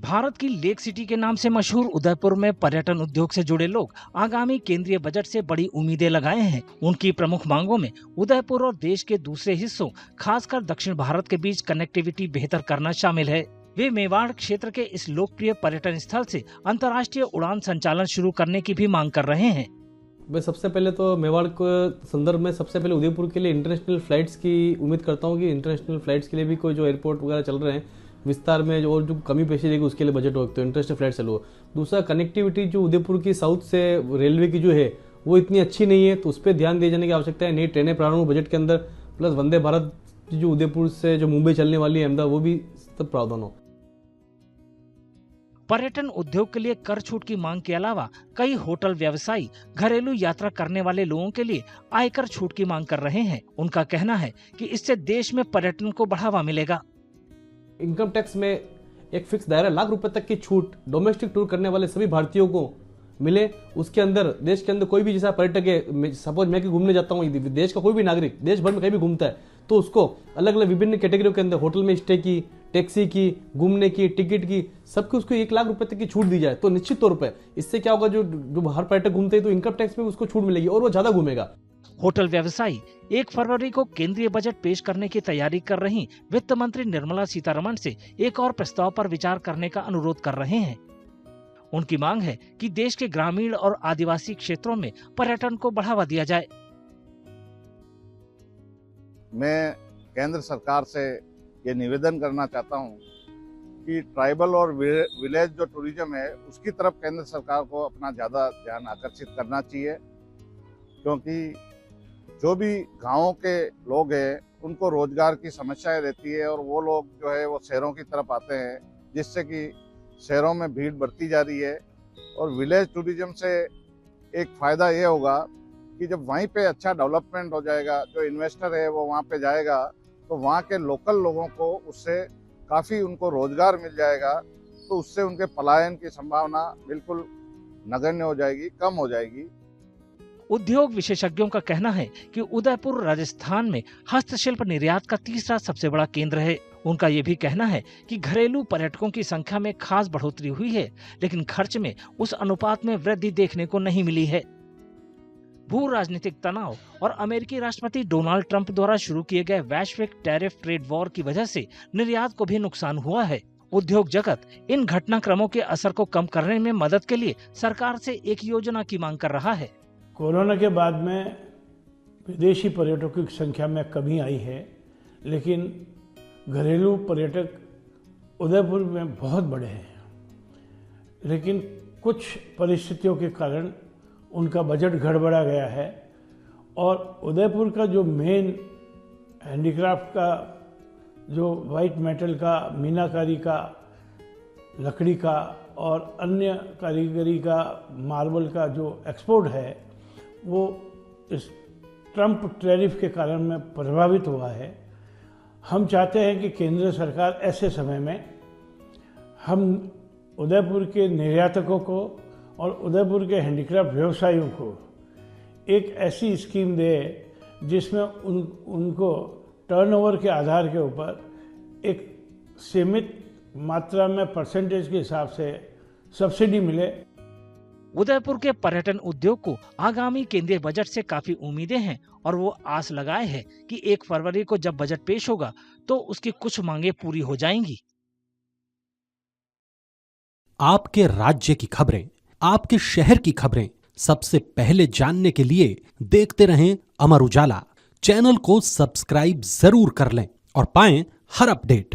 भारत की lake city के नाम से मशहूर उदयपुर में पर्यटन उद्योग से जुड़े लोग आगामी केंद्रीय बजट से बड़ी उम्मीदें लगाए हैं। उनकी प्रमुख मांगों में उदयपुर और देश के दूसरे हिस्सों, खासकर दक्षिण भारत के बीच कनेक्टिविटी बेहतर करना शामिल है। वे मेवाड़ क्षेत्र के इस लोकप्रिय पर्यटन स्थल से अंतर्राष्ट्रीय उड़ान संचालन शुरू करने की भी मांग कर रहे हैं। मैं सबसे पहले तो मेवाड़ के संदर्भ में सबसे पहले उदयपुर के लिए इंटरनेशनल फ्लाइट्स की उम्मीद करता हूँ कि इंटरनेशनल फ्लाइट्स के लिए भी कोई जो एयरपोर्ट वगैरह चल रहे हैं विस्तार में जो और जो कमी पेशी रहेगी उसके लिए बजट हो तो इंटरनेशनल फ्लाइट चालू हो। दूसरा, कनेक्टिविटी जो उदयपुर की साउथ से रेलवे की जो है वो इतनी अच्छी नहीं है, तो उस पर ध्यान दिए जाने की आवश्यकता है। नई ट्रेनें प्रारंभ बजट के अंदर, प्लस वंदे भारत जो उदयपुर से जो मुंबई चलने वाली है अहमदाबाद, वो भी सब प्रावधान हो। पर्यटन उद्योग के लिए कर छूट की मांग के अलावा कई होटल व्यवसायी घरेलू यात्रा करने वाले लोगों के लिए आयकर छूट की मांग कर रहे हैं। उनका कहना है कि इससे देश में पर्यटन को बढ़ावा मिलेगा। इनकम टैक्स में एक फिक्स दायरा लाख रुपए तक की छूट डोमेस्टिक टूर करने वाले सभी भारतीयों को मिले। उसके अंदर देश के अंदर कोई भी जैसा पर्यटक है, सपोज मैं घूमने जाता हूँ, देश का कोई भी नागरिक देश भर में कहीं भी घूमता है तो उसको अलग अलग विभिन्न कैटेगरियों के अंदर होटल में स्टे की, टैक्सी की, घूमने की, टिकट की, सबकी उसको 1 लाख रुपए तक की छूट दी जाए तो निश्चित तौर पर इससे क्या होगा, जो हर पर्यटक घूमते हैं तो इनकम टैक्स में उसको छूट मिलेगी और वो ज्यादा घूमेगा। होटल व्यवसायी 1 फरवरी को केंद्रीय बजट पेश करने की तैयारी कर रही वित्त मंत्री निर्मला सीतारमण से एक और प्रस्ताव पर विचार करने का अनुरोध कर रहे हैं। उनकी मांग है कि देश के ग्रामीण और आदिवासी क्षेत्रों में पर्यटन को बढ़ावा दिया जाए। मैं केंद्र सरकार से ये निवेदन करना चाहता हूँ कि ट्राइबल और विलेज जो टूरिज्म है उसकी तरफ केंद्र सरकार को अपना ज़्यादा ध्यान आकर्षित करना चाहिए, क्योंकि जो भी गांवों के लोग हैं उनको रोजगार की समस्याएं रहती है और वो लोग जो है वो शहरों की तरफ आते हैं, जिससे कि शहरों में भीड़ बढ़ती जा रही है। और विलेज टूरिज्म से एक फ़ायदा ये होगा कि जब वहीं पे अच्छा डेवलपमेंट हो जाएगा, जो इन्वेस्टर है वो वहाँ पे जाएगा तो वहाँ के लोकल लोगों को उससे काफ़ी उनको रोजगार मिल जाएगा, तो उससे उनके पलायन की संभावना बिल्कुल नगण्य हो जाएगी, कम हो जाएगी। उद्योग विशेषज्ञों का कहना है कि उदयपुर राजस्थान में हस्तशिल्प निर्यात का तीसरा सबसे बड़ा केंद्र है। उनका ये भी कहना है कि घरेलू पर्यटकों की संख्या में खास बढ़ोतरी हुई है, लेकिन खर्च में उस अनुपात में वृद्धि देखने को नहीं मिली है। भू राजनीतिक तनाव और अमेरिकी राष्ट्रपति डोनाल्ड ट्रंप द्वारा शुरू किए गए वैश्विक टैरिफ ट्रेड वॉर की वजह से निर्यात को भी नुकसान हुआ है। उद्योग जगत इन घटनाक्रमों के असर को कम करने में मदद के लिए सरकार से एक योजना की मांग कर रहा है। कोरोना के बाद में विदेशी पर्यटकों की संख्या में कमी आई है, लेकिन घरेलू पर्यटक उदयपुर में बहुत बड़े हैं, लेकिन कुछ परिस्थितियों के कारण उनका बजट गड़बड़ा गया है और उदयपुर का जो मेन हैंडीक्राफ्ट का, जो वाइट मेटल का, मीनाकारी का, लकड़ी का और अन्य कारीगरी का, मार्बल का जो एक्सपोर्ट है वो इस ट्रंप टैरिफ के कारण में प्रभावित हुआ है। हम चाहते हैं कि केंद्र सरकार ऐसे समय में हम उदयपुर के निर्यातकों को और उदयपुर के हैंडीक्राफ्ट व्यवसायियों को एक ऐसी स्कीम दे जिसमें उनको टर्नओवर के आधार के ऊपर एक सीमित मात्रा में परसेंटेज के हिसाब से सब्सिडी मिले। उदयपुर के पर्यटन उद्योग को आगामी केंद्रीय बजट से काफी उम्मीदें हैं और वो आस लगाए हैं कि 1 फरवरी को जब बजट पेश होगा तो उसकी कुछ मांगे पूरी हो जाएंगी। आपके राज्य की खबरें, आपके शहर की खबरें सबसे पहले जानने के लिए देखते रहें अमर उजाला। चैनल को सब्सक्राइब जरूर कर लें और पाएं हर अपडेट।